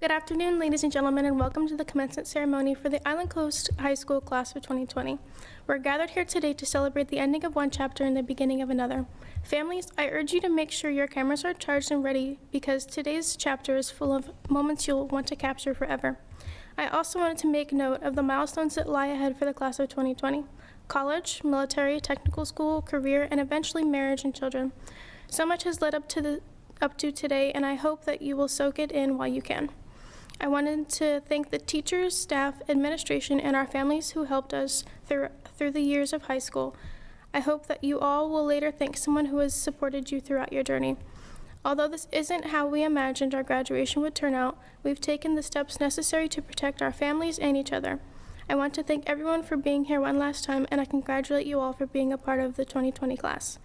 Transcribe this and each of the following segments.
Good afternoon, ladies and gentlemen, and welcome to the commencement ceremony for the Island Coast High School class of 2020. We're gathered here today to celebrate the ending of one chapter and the beginning of another. Families, I urge you to make sure your cameras are charged and ready because today's chapter is full of moments you'll want to capture forever. I also wanted to make note of the milestones that lie ahead for the class of 2020: college, military, technical school, career, and eventually marriage and children. So much has led up to today, and I hope that you will soak it in while you can. I wanted to thank the teachers, staff, administration, and our families who helped us through the years of high school. I hope that you all will later thank someone who has supported you throughout your journey. Although this isn't how we imagined our graduation would turn out, we've taken the steps necessary to protect our families and each other. I want to thank everyone for being here one last time, and I congratulate you all for being a part of the 2020 class.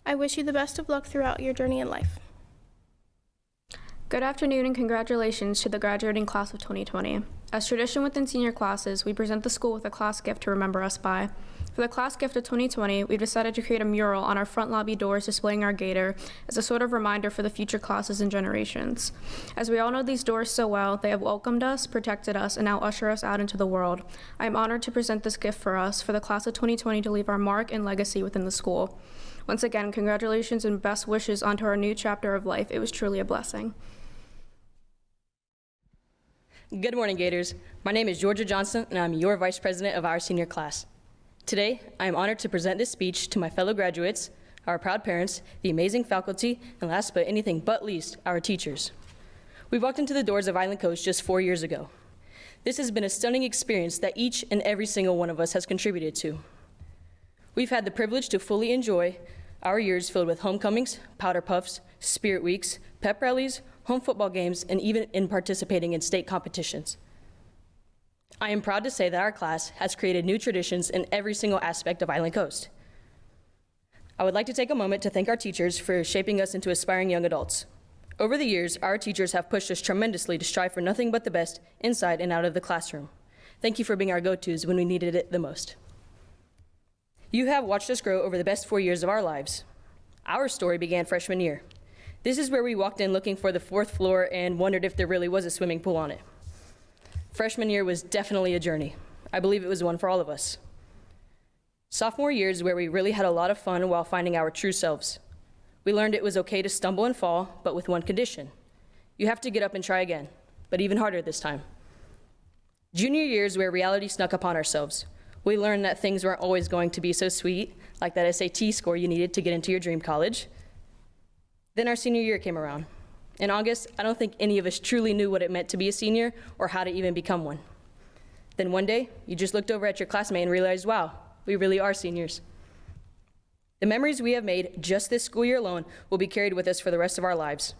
I wish you the best of luck throughout your journey in life. Good afternoon and congratulations to the graduating class of 2020. As tradition within senior classes, we present the school with a class gift to remember us by. For the class gift of 2020, we've decided to create a mural on our front lobby doors displaying our gator as a sort of reminder for the future classes and generations. As we all know these doors so well, they have welcomed us, protected us, and now usher us out into the world. I am honored to present this gift for us, for the class of 2020 to leave our mark and legacy within the school. Once again, congratulations and best wishes onto our new chapter of life. It was truly a blessing. Good morning, Gators. My name is Georgia Johnson, and I'm your Vice President of our senior class. Today, I am honored to present this speech to my fellow graduates, our proud parents, the amazing faculty, and last but anything but least, our teachers. We walked into the doors of Island Coast just 4 years ago. This has been a stunning experience that each and every single one of us has contributed to. We've had the privilege to fully enjoy our years filled with homecomings, powder puffs, spirit weeks, pep rallies, home football games, and even in participating in state competitions. I am proud to say that our class has created new traditions in every single aspect of Island Coast. I would like to take a moment to thank our teachers for shaping us into aspiring young adults. Over the years, our teachers have pushed us tremendously to strive for nothing but the best inside and out of the classroom. Thank you for being our go-tos when we needed it the most. You have watched us grow over the best 4 years of our lives. Our story began freshman year. This is where we walked in looking for the 4th floor and wondered if there really was a swimming pool on it. Freshman year was definitely a journey. I believe it was one for all of us. Sophomore year is where we really had a lot of fun while finding our true selves. We learned it was okay to stumble and fall, but with one condition. You have to get up and try again, but even harder this time. Junior year is where reality snuck upon ourselves. We learned that things weren't always going to be so sweet, like that SAT score you needed to get into your dream college. Then our senior year came around. In August, I don't think any of us truly knew what it meant to be a senior or how to even become one. Then one day, you just looked over at your classmate and realized, wow, we really are seniors. The memories we have made just this school year alone will be carried with us for the rest of our lives.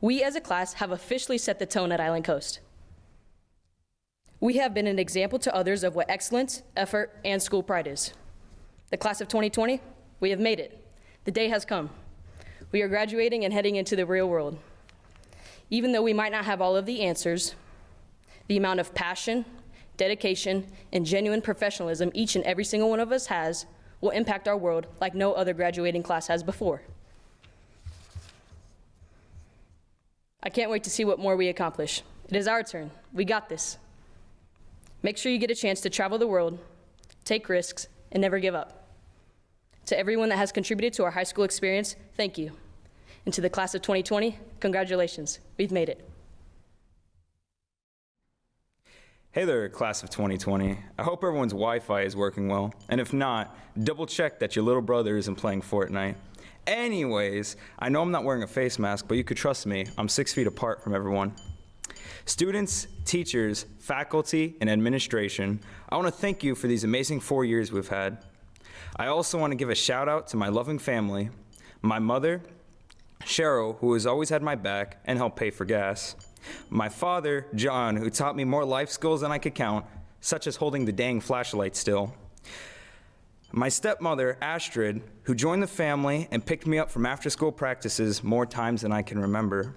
We as a class have officially set the tone at Island Coast. We have been an example to others of what excellence, effort, and school pride is. The class of 2020, we have made it. The day has come. We are graduating and heading into the real world. Even though we might not have all of the answers, the amount of passion, dedication, and genuine professionalism each and every single one of us has will impact our world like no other graduating class has before. I can't wait to see what more we accomplish. It is our turn. We got this. Make sure you get a chance to travel the world, take risks, and never give up. To everyone that has contributed to our high school experience, thank you. And to the class of 2020, congratulations. We've made it. Hey there, class of 2020. I hope everyone's Wi-Fi is working well. And if not, double check that your little brother isn't playing Fortnite. Anyways, I know I'm not wearing a face mask, but you could trust me, I'm 6 feet apart from everyone. Students, teachers, faculty, and administration, I want to thank you for these amazing 4 years we've had. I also want to give a shout out to my loving family, my mother, Cheryl, who has always had my back and helped pay for gas, my father, John, who taught me more life skills than I could count, such as holding the dang flashlight still, my stepmother, Astrid, who joined the family and picked me up from after-school practices more times than I can remember.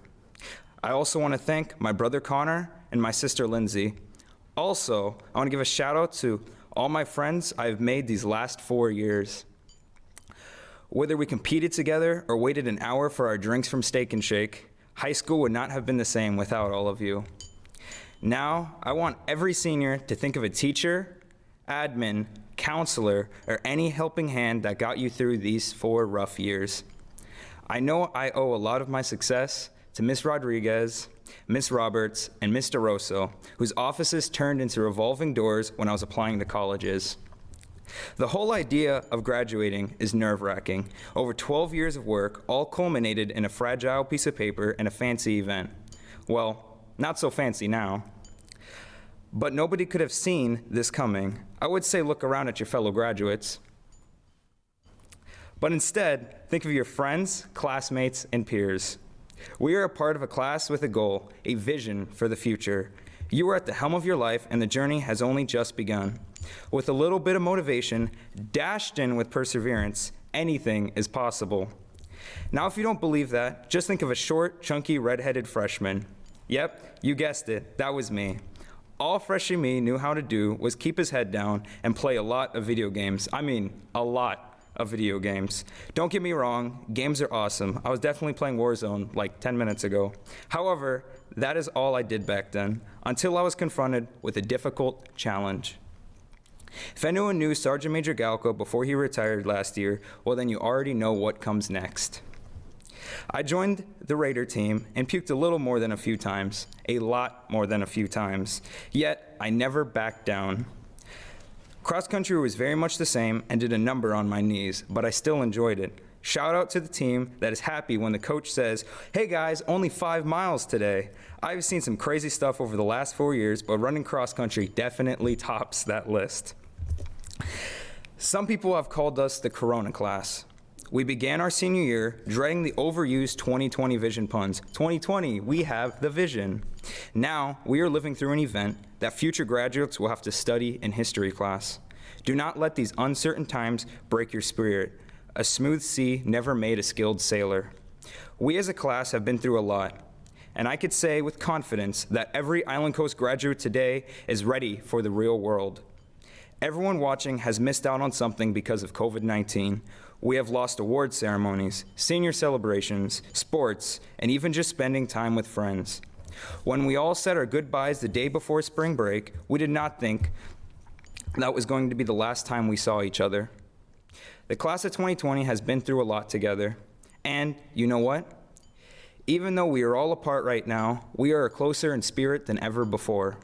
I also want to thank my brother Connor and my sister Lindsay. Also, I want to give a shout out to all my friends I've made these last 4 years. Whether we competed together or waited an hour for our drinks from Steak and Shake, high school would not have been the same without all of you. Now, I want every senior to think of a teacher, admin, counselor, or any helping hand that got you through these 4 rough years. I know I owe a lot of my success to Miss Rodriguez, Miss Roberts, and Mr. Rosso, whose offices turned into revolving doors when I was applying to colleges. The whole idea of graduating is nerve-wracking. Over 12 years of work, all culminated in a fragile piece of paper and a fancy event. Well, not so fancy now. But nobody could have seen this coming. I would say look around at your fellow graduates. But instead, think of your friends, classmates, and peers. We are a part of a class with a goal, a vision for the future. You are at the helm of your life, and the journey has only just begun. With a little bit of motivation, dashed in with perseverance, anything is possible. Now, if you don't believe that, just think of a short, chunky, red-headed freshman. Yep, you guessed it, that was me. All freshman me knew how to do was keep his head down and play a lot of video games. I mean, a lot of video games. Don't get me wrong, games are awesome. I was definitely playing Warzone like 10 minutes ago. However, that is all I did back then, until I was confronted with a difficult challenge. If anyone knew Sergeant Major Galco before he retired last year, well then you already know what comes next. I joined the Raider team and puked a little more than a few times, a lot more than a few times, yet I never backed down. Cross country was very much the same and did a number on my knees, but I still enjoyed it. Shout out to the team that is happy when the coach says, "Hey guys, only 5 miles today." I've seen some crazy stuff over the last 4 years, but running cross country definitely tops that list. Some people have called us the Corona class. We began our senior year dreading the overused 2020 vision puns. 2020, we have the vision. Now, we are living through an event that future graduates will have to study in history class. Do not let these uncertain times break your spirit. A smooth sea never made a skilled sailor. We as a class have been through a lot, and I could say with confidence that every Island Coast graduate today is ready for the real world. Everyone watching has missed out on something because of COVID-19. We have lost award ceremonies, senior celebrations, sports, and even just spending time with friends. When we all said our goodbyes the day before spring break, we did not think that was going to be the last time we saw each other. The class of 2020 has been through a lot together. And you know what? Even though we are all apart right now, we are closer in spirit than ever before.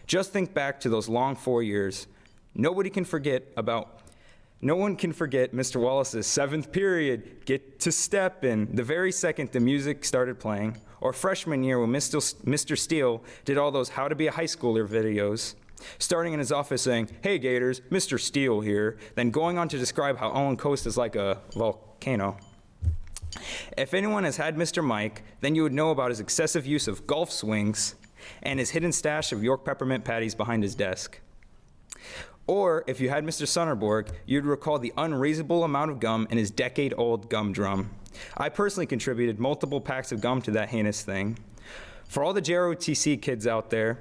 Just think back to those long 4 years. No one can forget Mr. Wallace's 7th period, get to step in, the very second the music started playing, or freshman year when Mr. Steele did all those How to Be a High Schooler videos, starting in his office saying, "Hey Gators, Mr. Steele here," then going on to describe how Island Coast is like a volcano. If anyone has had Mr. Mike, then you would know about his excessive use of golf swings and his hidden stash of York peppermint patties behind his desk. Or if you had Mr. Sonnerborg, you'd recall the unreasonable amount of gum in his decade-old gum drum. I personally contributed multiple packs of gum to that heinous thing. For all the JROTC kids out there,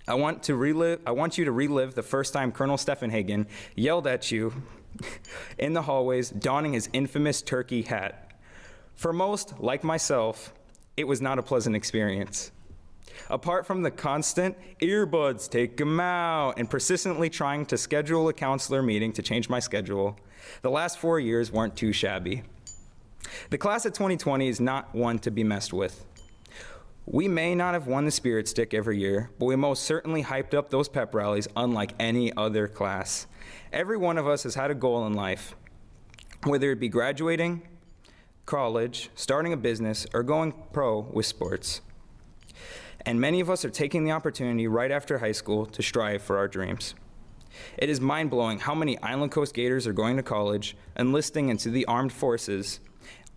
I want you to relive the first time Colonel Steffenhagen yelled at you in the hallways donning his infamous turkey hat. For most, like myself, it was not a pleasant experience. Apart from the constant earbuds, take 'em out, and persistently trying to schedule a counselor meeting to change my schedule, the last 4 years weren't too shabby. The class of 2020 is not one to be messed with. We may not have won the Spirit Stick every year, but we most certainly hyped up those pep rallies unlike any other class. Every one of us has had a goal in life, whether it be graduating, college, starting a business, or going pro with sports. And many of us are taking the opportunity right after high school to strive for our dreams. It is mind-blowing how many Island Coast Gators are going to college, enlisting into the armed forces,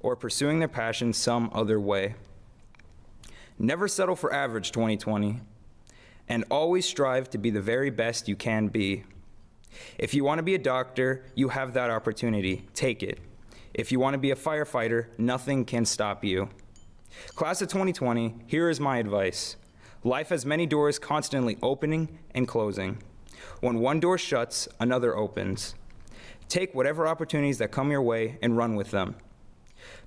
or pursuing their passion some other way. Never settle for average, 2020, and always strive to be the very best you can be. If you want to be a doctor, you have that opportunity. Take it. If you want to be a firefighter, nothing can stop you. Class of 2020, here is my advice. Life has many doors constantly opening and closing. When one door shuts, another opens. Take whatever opportunities that come your way and run with them,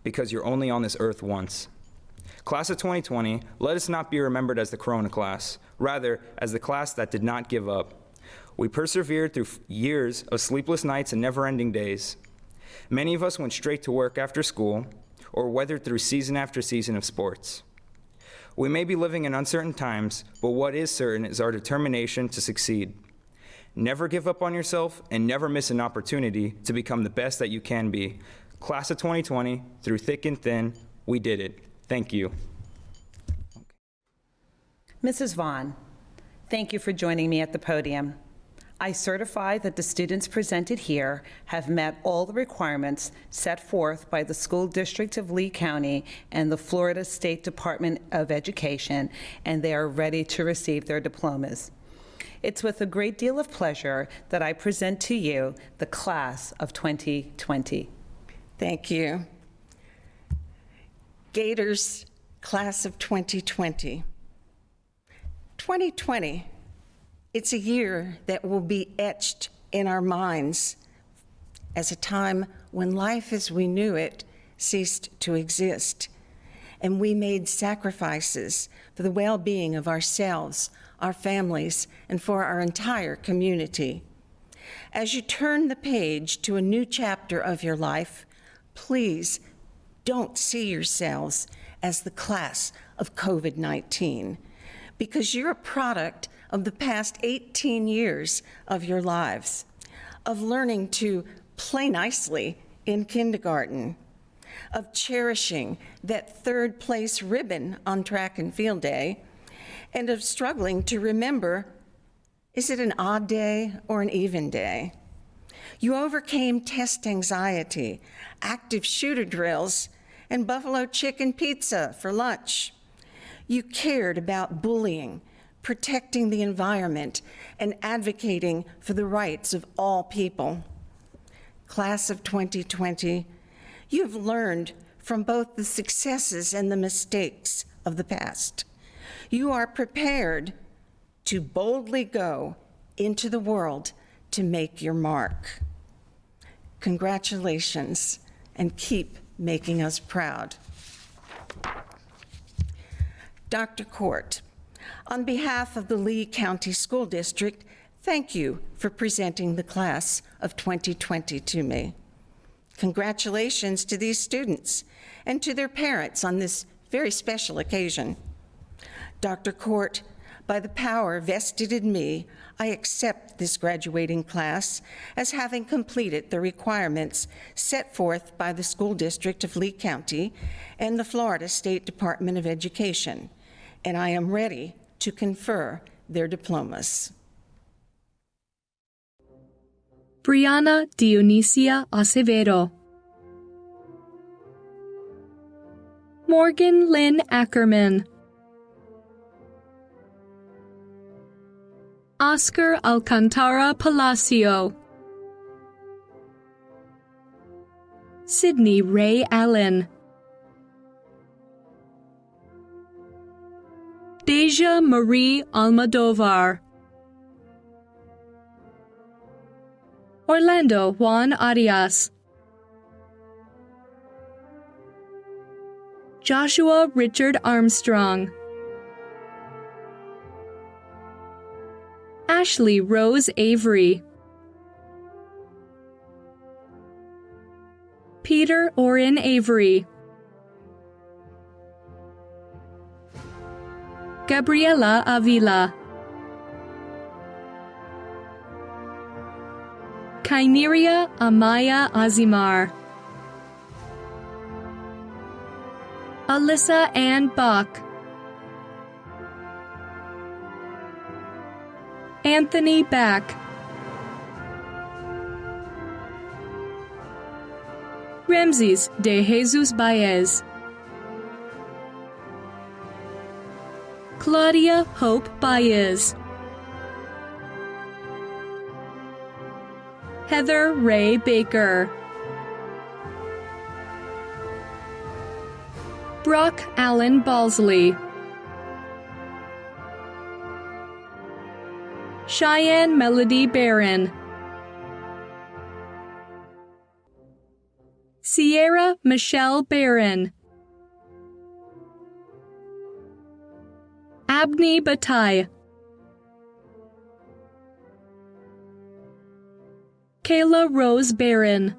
because you're only on this earth once. Class of 2020, let us not be remembered as the Corona class, rather as the class that did not give up. We persevered through years of sleepless nights and never-ending days. Many of us went straight to work after school or weathered through season after season of sports. We may be living in uncertain times, but what is certain is our determination to succeed. Never give up on yourself and never miss an opportunity to become the best that you can be. Class of 2020, through thick and thin, we did it. Thank you. Mrs. Vaughn, thank you for joining me at the podium. I certify that the students presented here have met all the requirements set forth by the School District of Lee County and the Florida State Department of Education, and they are ready to receive their diplomas. It's with a great deal of pleasure that I present to you the class of 2020. Thank you. Gators, class of 2020. 2020, it's a year that will be etched in our minds as a time when life as we knew it ceased to exist, and we made sacrifices for the well-being of ourselves, our families, and for our entire community. As you turn the page to a new chapter of your life, please don't see yourselves as the class of COVID-19, because you're a product of the past 18 years of your lives, of learning to play nicely in kindergarten, of cherishing that third place ribbon on track and field day, and of struggling to remember, is it an odd day or an even day? You overcame test anxiety, active shooter drills, and buffalo chicken pizza for lunch. You cared about bullying, protecting the environment, and advocating for the rights of all people. Class of 2020, you've learned from both the successes and the mistakes of the past. You are prepared to boldly go into the world to make your mark. Congratulations, and keep making us proud. Dr. Court, on behalf of the Lee County School District, thank you for presenting the class of 2020 to me. Congratulations to these students and to their parents on this very special occasion. Dr. Court, by the power vested in me, I accept this graduating class as having completed the requirements set forth by the School District of Lee County and the Florida State Department of Education, and I am ready to confer their diplomas. Brianna Dionisia Acevedo. Morgan Lynn Ackerman. Oscar Alcantara Palacio. Sydney Ray Allen. Deja Marie Almodovar. Orlando Juan Arias. Joshua Richard Armstrong. Ashley Rose Avery. Peter Orin Avery. Gabriela Avila. Kaineria Amaya Azimar. Alyssa Ann Buck. Anthony Back. Ramses de Jesus Baez. Claudia Hope Baez. Heather Ray Baker. Brock Allen Balsley. Cheyenne Melody Barron. Sierra Michelle Barron. Abni Batai, Kayla Rose Barron,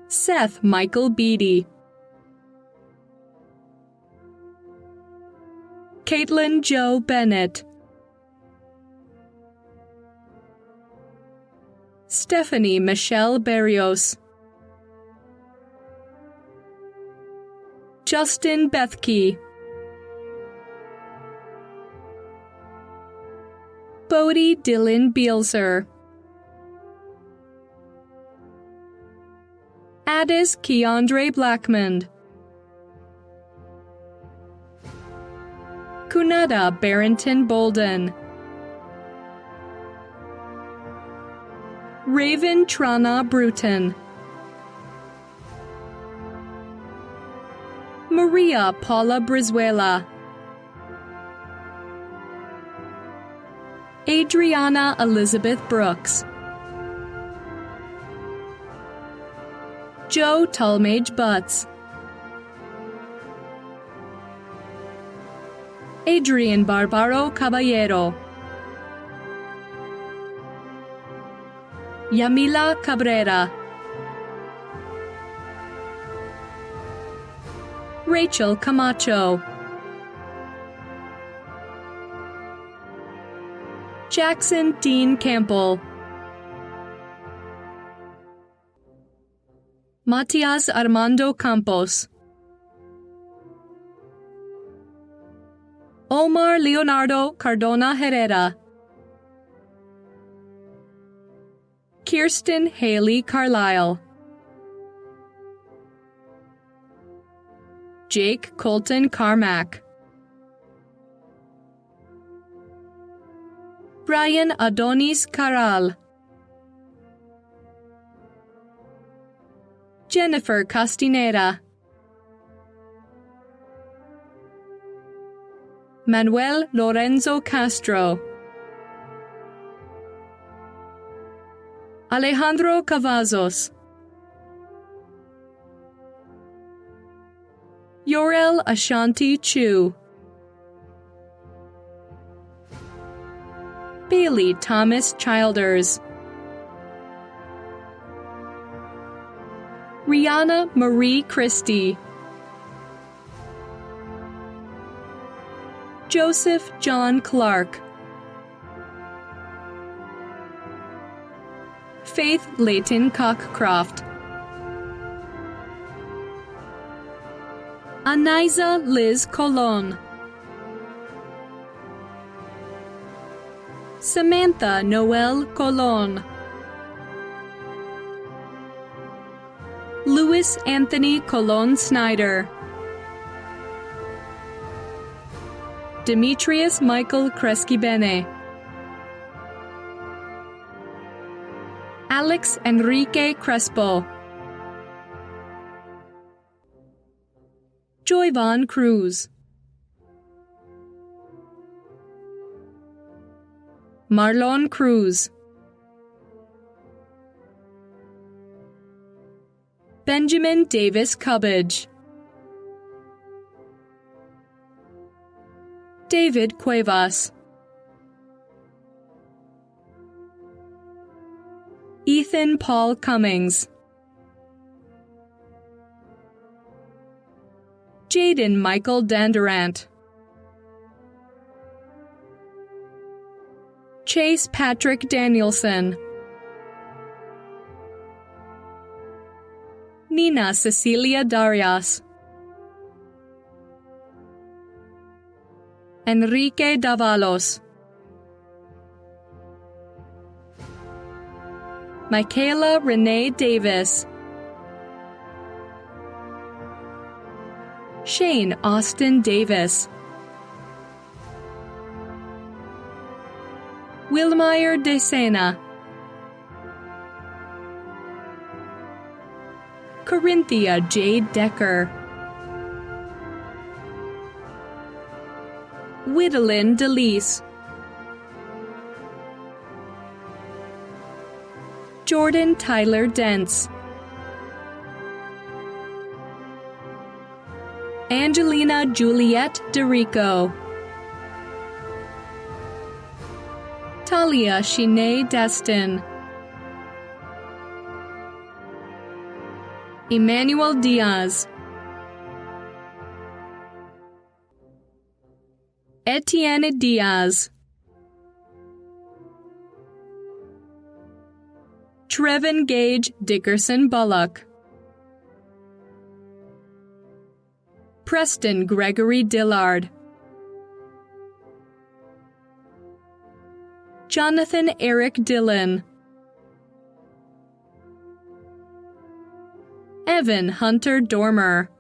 Seth Michael Beatty, Caitlin Joe Bennett, Stephanie Michelle Barrios, Justin Bethke, Bodie Dylan Bielser, Addis Keandre Blackmond, Kunada Barrington Bolden, Raven Trana Bruton, Maria Paula Brizuela, Adriana Elizabeth Brooks, Joe Talmage Butts, Adrian Barbaro Caballero, Yamila Cabrera, Rachel Camacho, Jackson Dean Campbell, Matias Armando Campos, Omar Leonardo Cardona Herrera, Kirsten Haley Carlisle, Jake Colton Carmack, Brian Adonis Caral, Jennifer Castinera, Manuel Lorenzo Castro, Alejandro Cavazos, Yorel Ashanti Chu, Bailey Thomas Childers, Rihanna Marie Christie, Joseph John Clark, Faith Layton Cockcroft, Aniza Liz Colon, Samantha Noel Colon, Louis Anthony Colon Snyder, Demetrius Michael Cresquibene, Alex Enrique Crespo, Joyvon Cruz, Marlon Cruz, Benjamin Davis Cubbage, David Cuevas, Ethan Paul Cummings, Jaden Michael Dandurant, Chase Patrick Danielson, Nina Cecilia Darias, Enrique Davalos, Michaela Renee Davis, Shane Austin Davis, Wilmeyer DeSena, Corinthia Jade Decker, Whittlin DeLise, Jordan Tyler Dents, Angelina Juliet Derico, Talia Shinae Destin, Emmanuel Diaz, Etienne Diaz, Trevin Gage Dickerson Bullock, Preston Gregory Dillard, Jonathan Eric Dillon, Evan Hunter Dormer,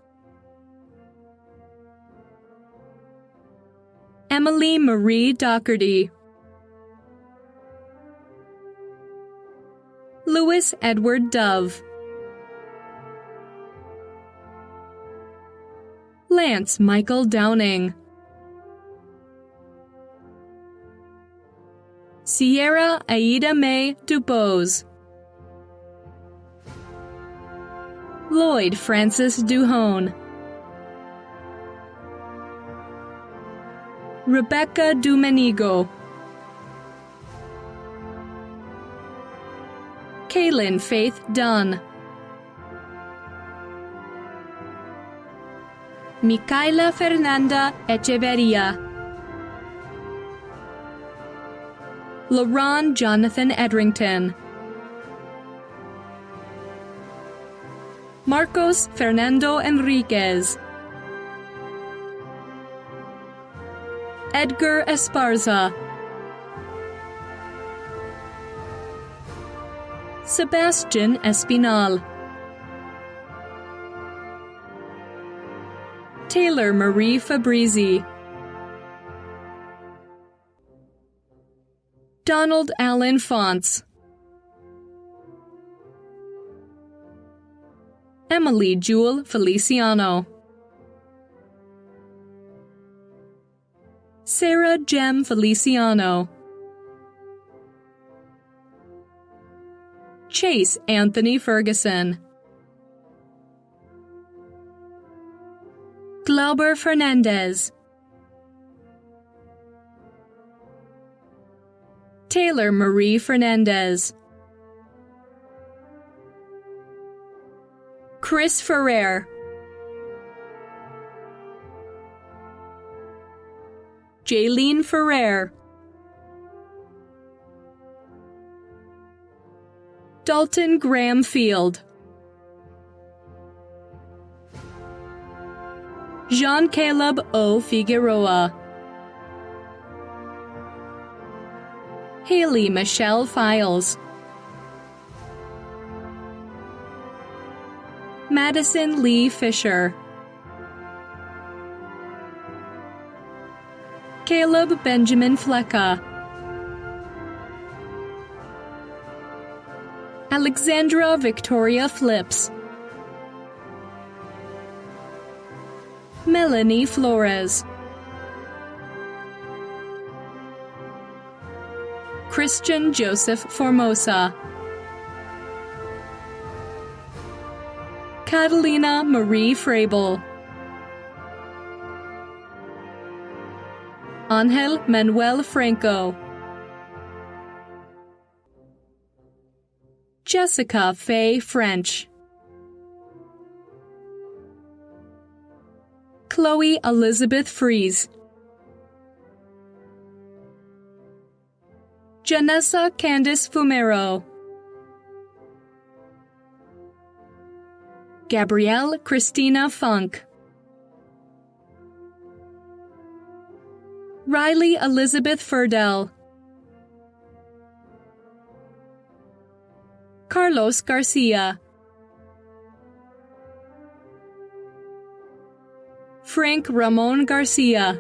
Emily Marie Doherty, Louis Edward Dove, Lance Michael Downing, Sierra Aida Mae Dubose, Lloyd Francis Duhone, Rebecca Dumenigo, Kaylin Faith Dunn, Micaela Fernanda Echeverria, LaRon Jonathan Edrington, Marcos Fernando Enriquez, Edgar Esparza, Sebastian Espinal, Taylor Marie Fabrizi, Donald Allen Fonts, Emily Jewel Feliciano, Sarah Jem Feliciano, Chase Anthony Ferguson, Glauber Fernandez, Taylor Marie Fernandez, Chris Ferrer, Jaylene Ferrer, Dalton Graham Field, Jean-Caleb O. Figueroa, Haley Michelle Files, Madison Lee Fisher, Caleb Benjamin Flecka, Alexandra Victoria Flips, Melanie Flores, Christian Joseph Formosa, Catalina Marie Frabel, Angel Manuel Franco, Jessica Faye French, Chloe Elizabeth Fries, Janessa Candice Fumero, Gabrielle Christina Funk, Riley Elizabeth Furdell, Carlos Garcia, Frank Ramon Garcia,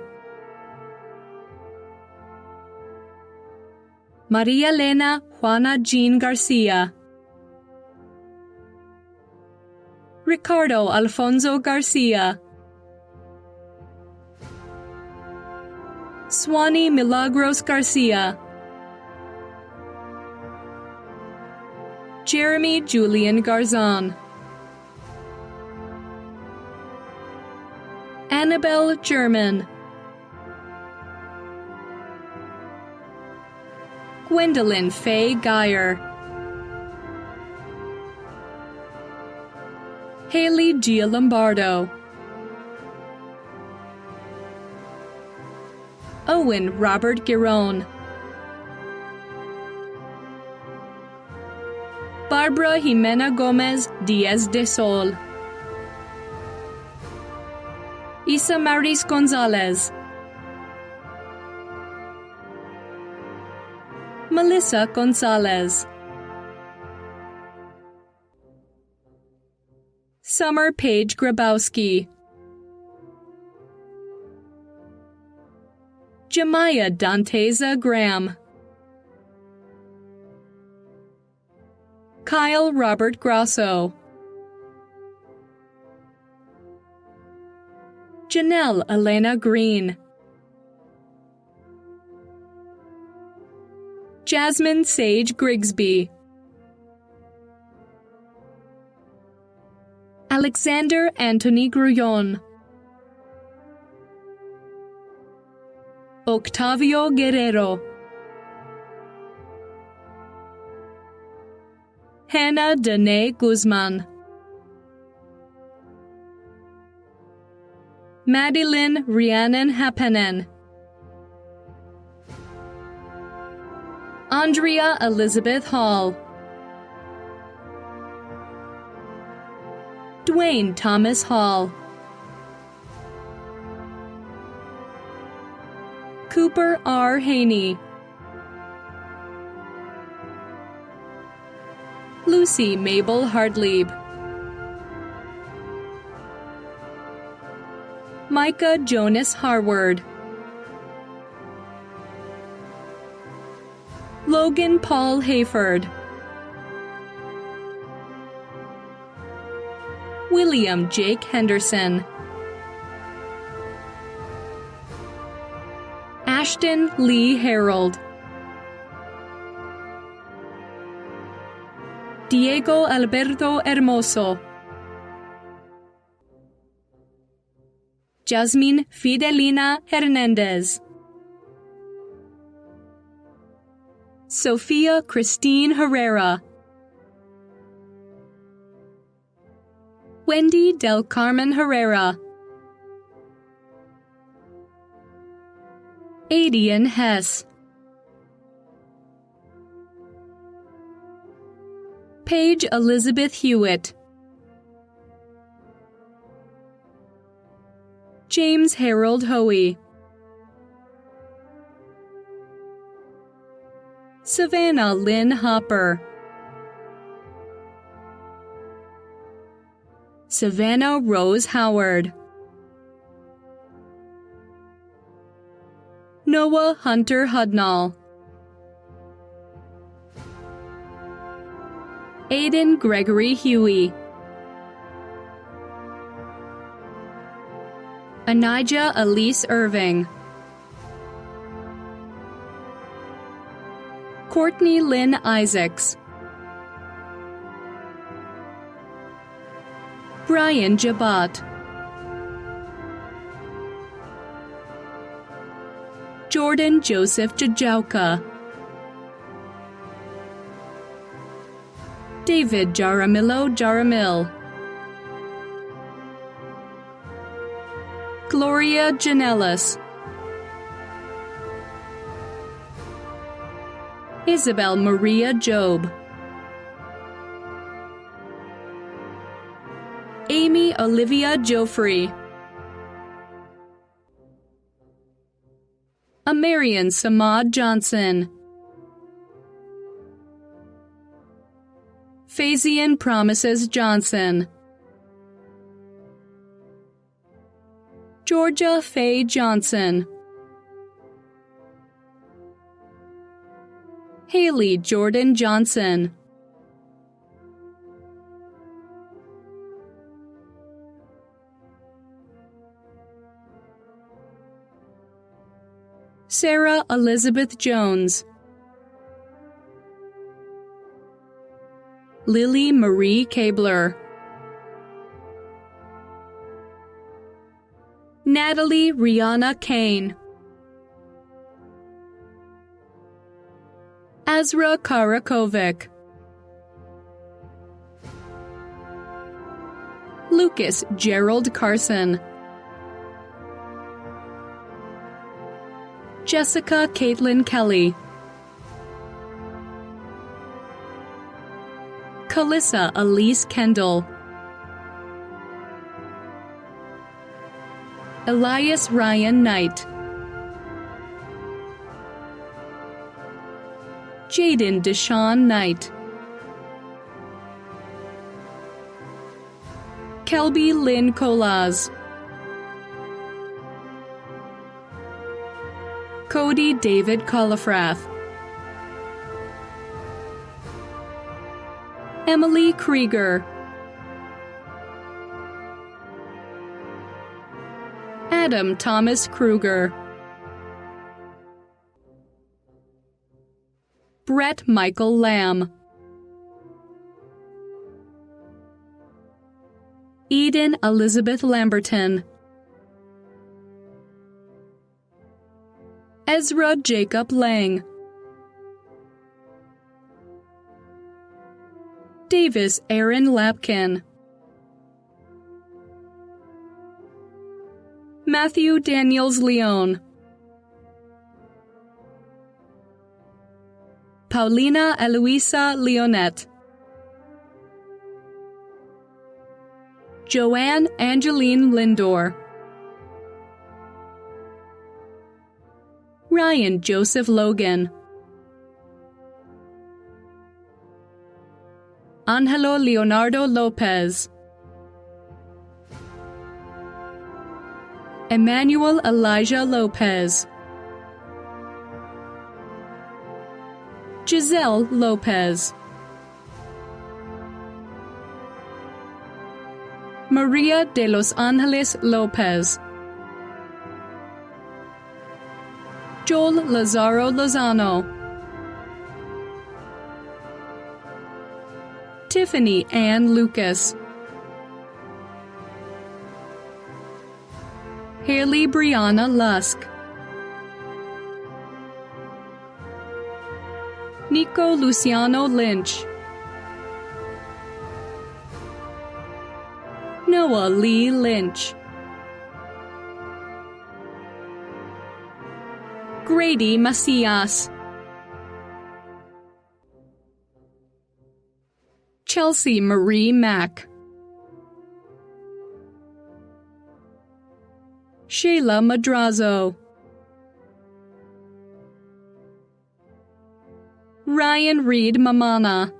Maria Elena Juana Jean Garcia, Ricardo Alfonso Garcia, Swanee Milagros Garcia, Jeremy Julian Garzon, Annabelle German, Gwendolyn Faye Geyer, Haley Gia Lombardo, Owen Robert Giron, Barbara Jimena Gomez Diaz de Sol, Isa Maris Gonzalez, Melissa Gonzalez, Summer Paige Grabowski, Jemiah Danteza Graham, Kyle Robert Grosso, Janelle Elena Green, Jasmine Sage Grigsby, Alexander Anthony Grullon, Octavio Guerrero, Hannah Danae Guzman, Madeline Rhiannon Hapanen, Andrea Elizabeth Hall, Dwayne Thomas Hall, Cooper R. Haney, Lucy Mabel Hartlieb, Micah Jonas Harward, Logan Paul Hayford, William Jake Henderson, Ashton Lee Harold, Diego Alberto Hermoso, Jasmine Fidelina Hernandez, Sophia Christine Herrera, Wendy Del Carmen Herrera, Adian Hess, Paige Elizabeth Hewitt, James Harold Hoey, Savannah Lynn Hopper, Savannah Rose Howard, Noah Hunter Hudnall, Aiden Gregory Huey, Anijah Elise Irving, Courtney Lynn Isaacs, Brian Jabat, Jordan Joseph Jajauka, David Jaramillo Jaramil, Gloria Janellis, Isabel Maria Job, Amy Olivia Joffrey, Amarian Samad Johnson, Phasian Promises Johnson, Georgia Faye Johnson, Haley Jordan Johnson, Sarah Elizabeth Jones, Lily Marie Kabler, Natalie Rihanna Kane, Ezra Karakovic, Lucas Gerald Carson, Jessica Caitlin Kelly, Kalissa Elise Kendall, Elias Ryan Knight, Jaden Deshawn Knight, Kelby Lynn Colaz, Cody David Colifrath, Emily Krieger, Adam Thomas Kruger, Brett Michael Lamb, Eden Elizabeth Lamberton, Ezra Jacob Lang, Davis Aaron Lapkin, Matthew Daniels Leon, Paulina Eloisa Leonette, Joanne Angeline Lindor, Ryan Joseph Logan, Angelo Leonardo Lopez, Emmanuel Elijah Lopez, Giselle Lopez, Maria de los Angeles Lopez, Joel Lazaro Lozano, Tiffany Ann Lucas, Haley Brianna Lusk, Nico Luciano Lynch, Noah Lee Lynch, Grady Macias, Chelsea Marie Mack, Shayla Madrazo, Ryan Reed Mamana,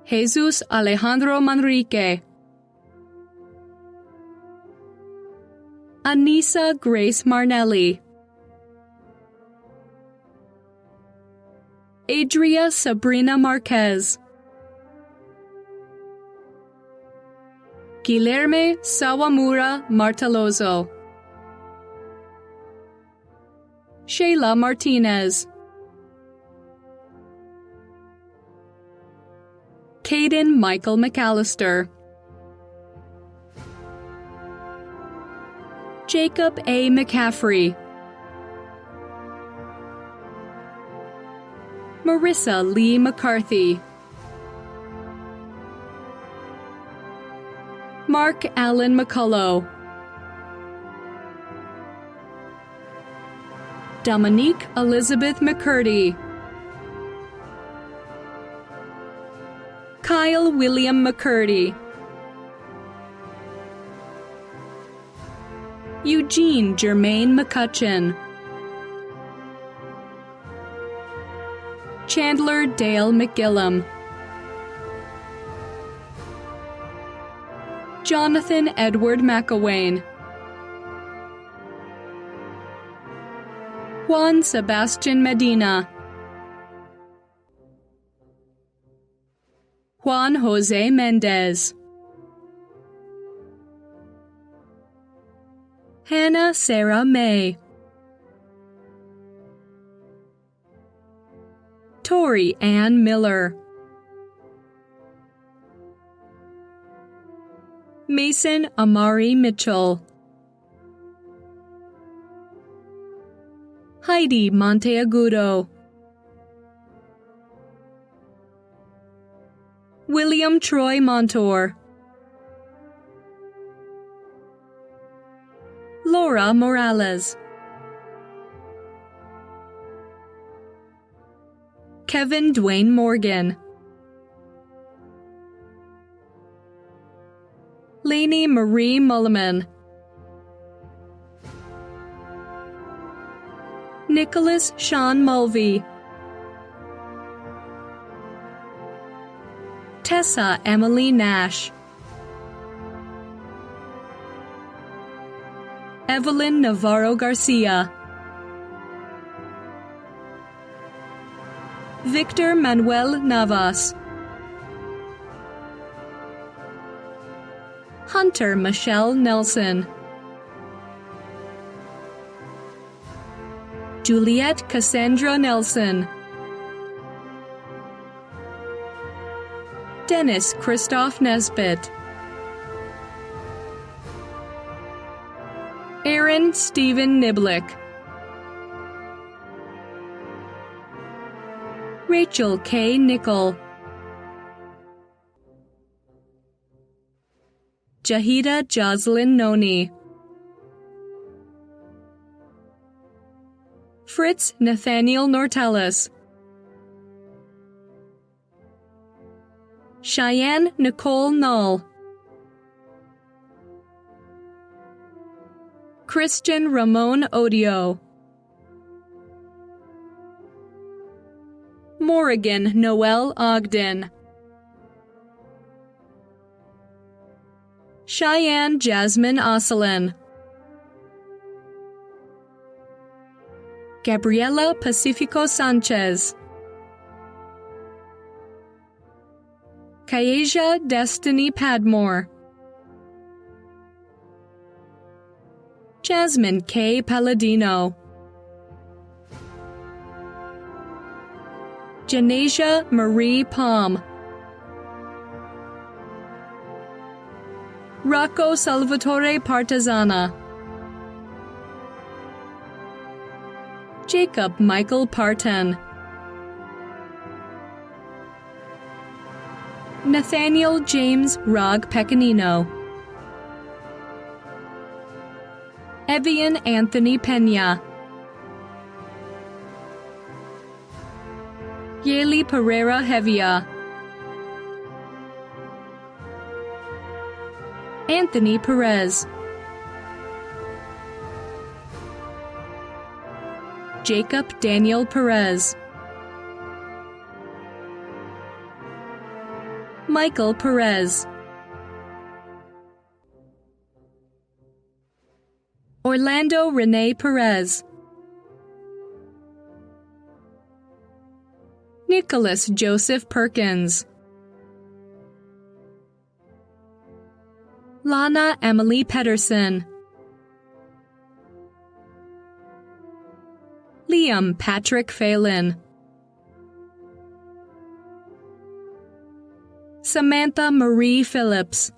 Jesus Alejandro Manrique, Anissa Grace Marnelli, Adria Sabrina Marquez, Guilherme Sawamura Martalozo, Shayla Martinez, Caden Michael McAllister, Jacob A. McCaffrey, Marissa Lee McCarthy, Mark Allen McCullough, Dominique Elizabeth McCurdy, Kyle William McCurdy, Eugene Germain McCutcheon, Chandler Dale McGillum, Jonathan Edward McElwain, Juan Sebastian Medina, Juan Jose Mendez, Hannah Sarah May, Tori Ann Miller, Mason Amari Mitchell. Heidi Monteagudo. William Troy Montour. Laura Morales. Kevin Dwayne Morgan. Lainey Marie Mulliman. Nicholas Sean Mulvey. Tessa Emily Nash. Evelyn Navarro Garcia. Victor Manuel Navas. Hunter Michelle Nelson. Juliet Cassandra Nelson. Dennis Christoph Nesbitt. Aaron Stephen Niblick. Rachel K. Nickel. Jahida Jocelyn Noni. Fritz Nathaniel Nortellis. Cheyenne Nicole Null. Christian Ramon Odio. Morrigan Noel Ogden. Cheyenne Jasmine Ocelin. Gabriela Pacifico Sanchez. Kayasia Destiny Padmore. Jasmine K. Palladino. Janasia Marie Palm. Rocco Salvatore Partizana. Jacob Michael Parton. Nathaniel James Rog Pecanino. Evian Anthony Pena. Yeli Pereira Hevia. Anthony Perez. Jacob Daniel Perez. Michael Perez. Orlando Renee Perez. Nicholas Joseph Perkins. Lana Emily Pedersen. Liam Patrick Phelan. Samantha Marie Phillips.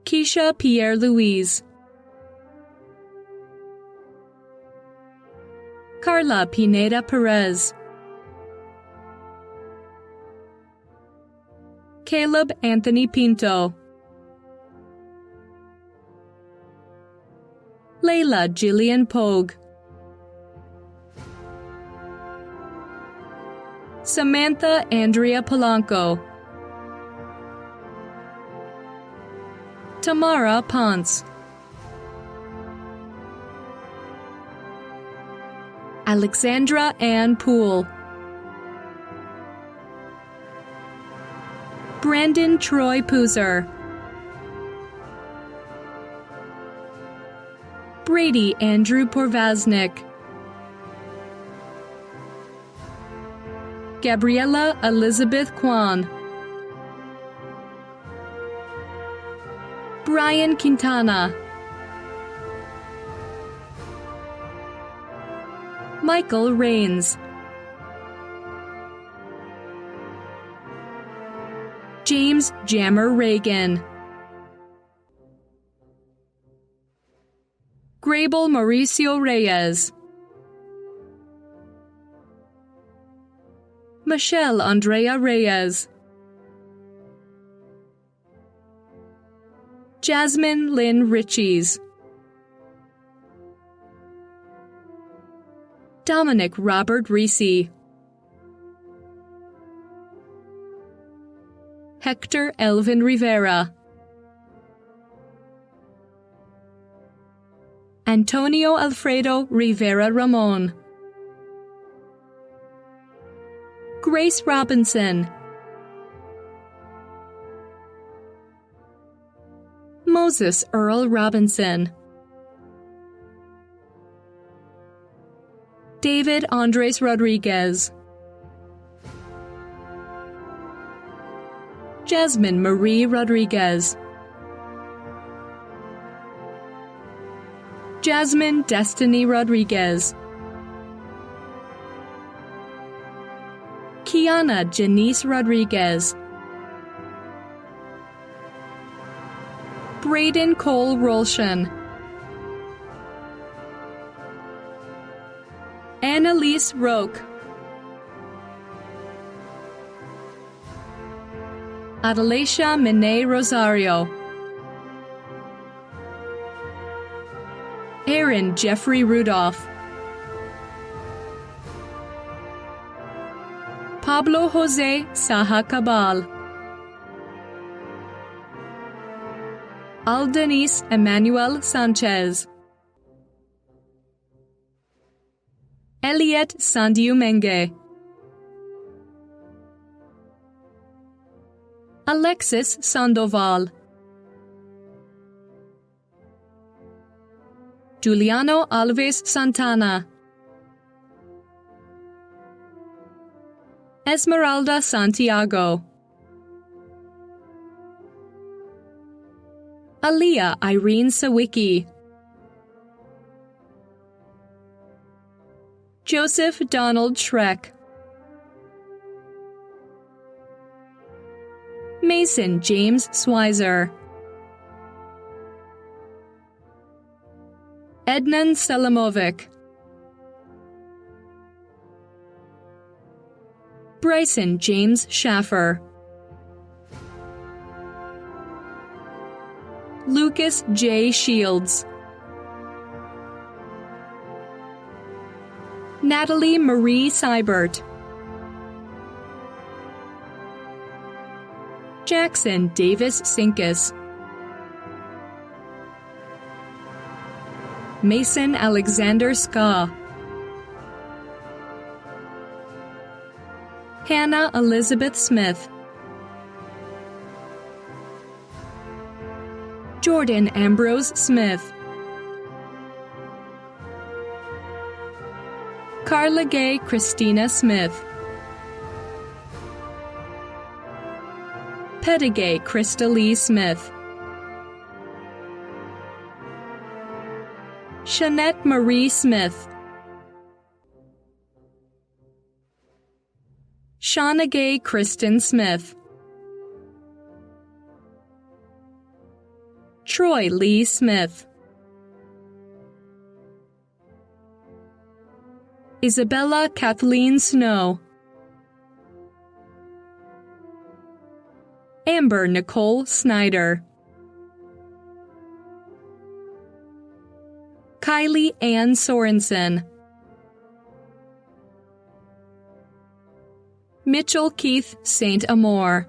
Keisha Pierre Louise. Carla Pineda Perez. Caleb Anthony Pinto. Layla Jillian Pogue. Samantha Andrea Polanco. Tamara Ponce. Alexandra Ann Poole. Brandon Troy Poozer. Brady Andrew Porvaznik. Gabriella Elizabeth Kwan. Brian Quintana. Michael Rains. James Jammer Reagan, Grable Mauricio Reyes, Michelle Andrea Reyes, Jasmine Lynn Richies, Dominic Robert Reese, Hector Elvin Rivera, Antonio Alfredo Rivera Ramon, Grace Robinson, Moses Earl Robinson, David Andres Rodriguez, Jasmine Marie Rodriguez, Jasmine Destiny Rodriguez, Kiana Janice Rodriguez, Braden Cole Rolshan, Annalise Roque, Adelacia Mene Rosario, Aaron Jeffrey Rudolph, Pablo Jose Saha Cabal, Aldenise Emmanuel Sanchez, Elliot Sandiumenge, Alexis Sandoval, Juliano Alves Santana, Esmeralda Santiago, Aaliyah Irene Sawicki, Joseph Donald Schreck, Mason James Swizer, Ednan Selamovic, Bryson James Schaffer, Lucas J. Shields, Natalie Marie Seibert, Jackson Davis Sinkus, Mason Alexander Ska, Hannah Elizabeth Smith, Jordan Ambrose Smith, Carla Gay Christina Smith, Pettigay Krista Lee Smith, Shanette Marie Smith, Shauna Gay Kristen Smith, Troy Lee Smith, Isabella Kathleen Snow, Amber Nicole Snyder, Kylie Ann Sorensen, Mitchell Keith St. Amour,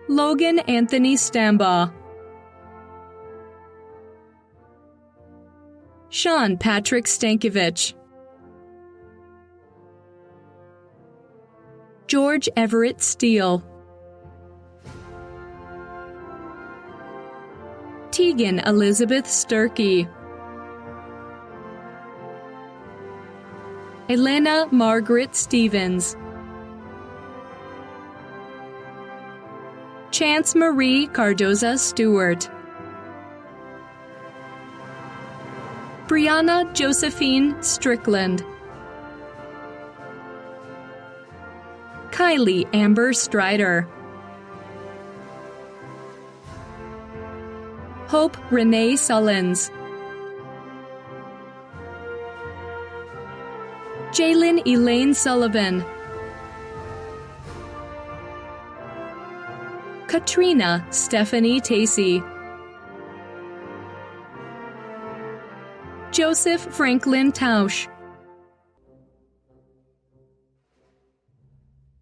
Logan Anthony Stambaugh, Sean Patrick Stankiewicz, George Everett Steele, Tegan Elizabeth Sturkey, Elena Margaret Stevens, Chance Marie Cardoza Stewart, Brianna Josephine Strickland, Kylie Amber Strider, Hope Renee Sullins, Jalen Elaine Sullivan, Katrina Stephanie Tacey, Joseph Franklin Tausch,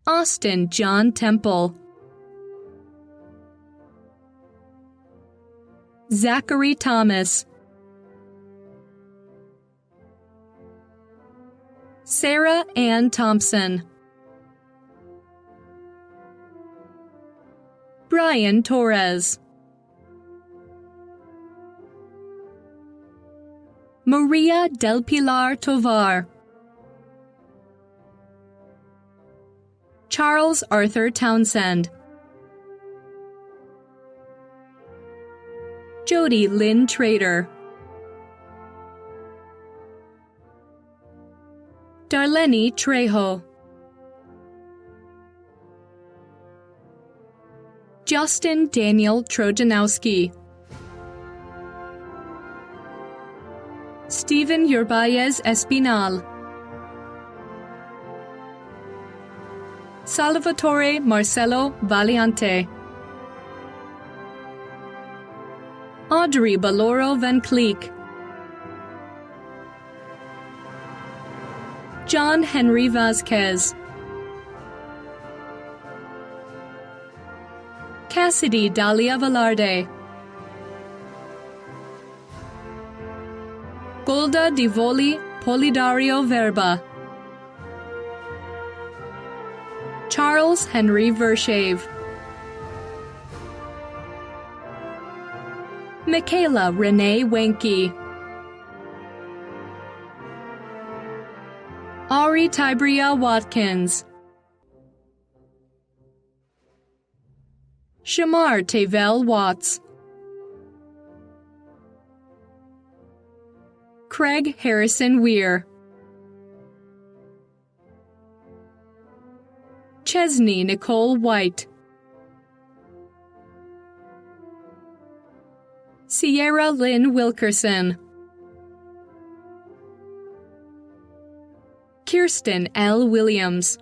Austin John Temple, Zachary Thomas, Sarah Ann Thompson, Brian Torres, Maria Del Pilar Tovar, Charles Arthur Townsend, Jody Lynn Trader, Darlene Trejo, Justin Daniel Trojanowski, Stephen Urbaez Espinal, Salvatore Marcelo Valiante, Audrey Baloro Van Cleek, John Henry Vasquez, Cassidy Dalia Velarde, Golda Divoli Polidario Verba, Charles Henry Vershave, Michaela Renee Wenke, Ari Tybria Watkins, Shamar Tavel Watts, Craig Harrison Weir, Chesney Nicole White, Sierra Lynn Wilkerson, Kirsten L. Williams,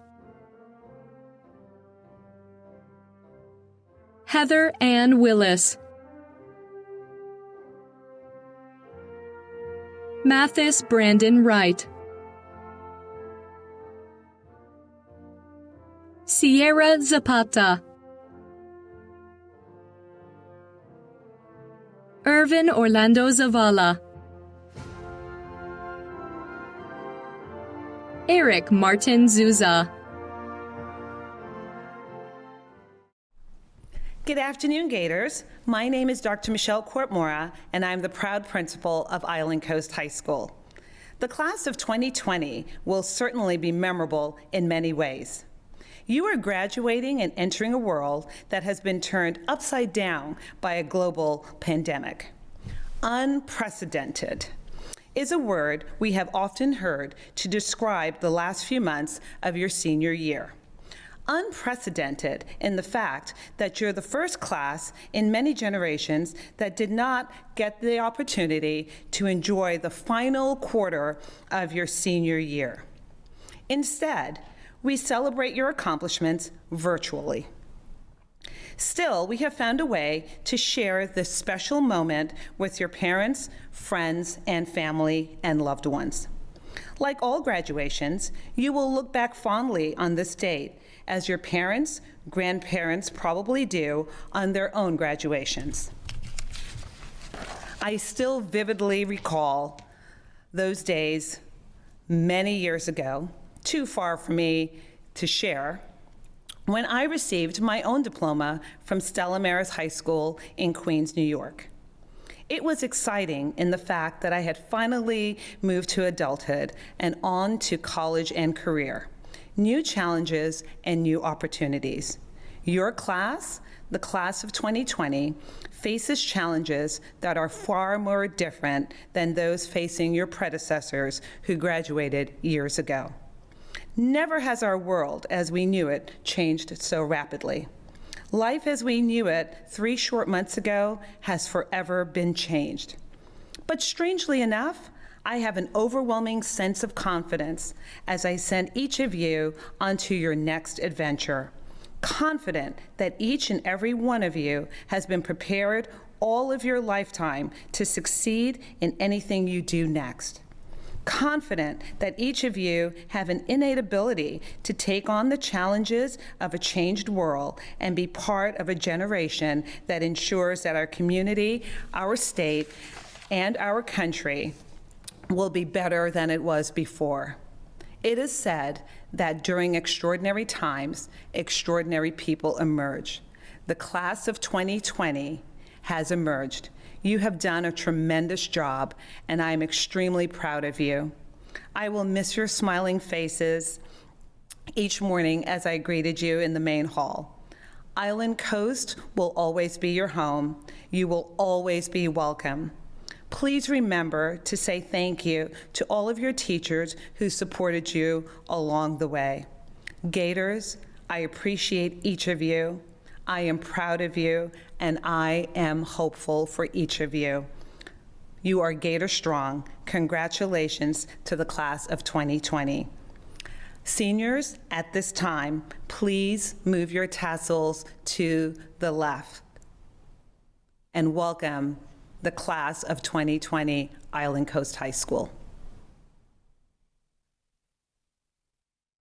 Heather Ann Willis, Mathis Brandon Wright, Sierra Zapata, Irvin Orlando Zavala, Eric Martin Zuza. Good afternoon, Gators. My name is Dr. Michelle Courtmora, and I'm the proud principal of Island Coast High School. The class of 2020 will certainly be memorable in many ways. You are graduating and entering a world that has been turned upside down by a global pandemic. Unprecedented is a word we have often heard to describe the last few months of your senior year. Unprecedented in the fact that you're the first class in many generations that did not get the opportunity to enjoy the final quarter of your senior year. Instead, we celebrate your accomplishments virtually. Still, we have found a way to share this special moment with your parents, friends, and family and loved ones. Like all graduations, you will look back fondly on this date, as your parents, grandparents probably do on their own graduations. I still vividly recall those days many years ago, too far for me to share, when I received my own diploma from Stella Maris High School in Queens, New York. It was exciting in the fact that I had finally moved to adulthood and on to college and career. New challenges and new opportunities. Your class, the class of 2020, faces challenges that are far more different than those facing your predecessors who graduated years ago. Never has our world as we knew it changed so rapidly. Life as we knew it 3 short months ago has forever been changed. But strangely enough, I have an overwhelming sense of confidence as I send each of you onto your next adventure. Confident that each and every one of you has been prepared all of your lifetime to succeed in anything you do next. Confident that each of you have an innate ability to take on the challenges of a changed world and be part of a generation that ensures that our community, our state, and our country will be better than it was before. It is said that during extraordinary times, extraordinary people emerge. The class of 2020 has emerged. You have done a tremendous job, and I am extremely proud of you. I will miss your smiling faces each morning as I greeted you in the main hall. Island Coast will always be your home. You will always be welcome. Please remember to say thank you to all of your teachers who supported you along the way. Gators, I appreciate each of you. I am proud of you, and I am hopeful for each of you. You are Gator strong. Congratulations to the class of 2020. Seniors, at this time, please move your tassels to the left and welcome the class of 2020 Island Coast High School.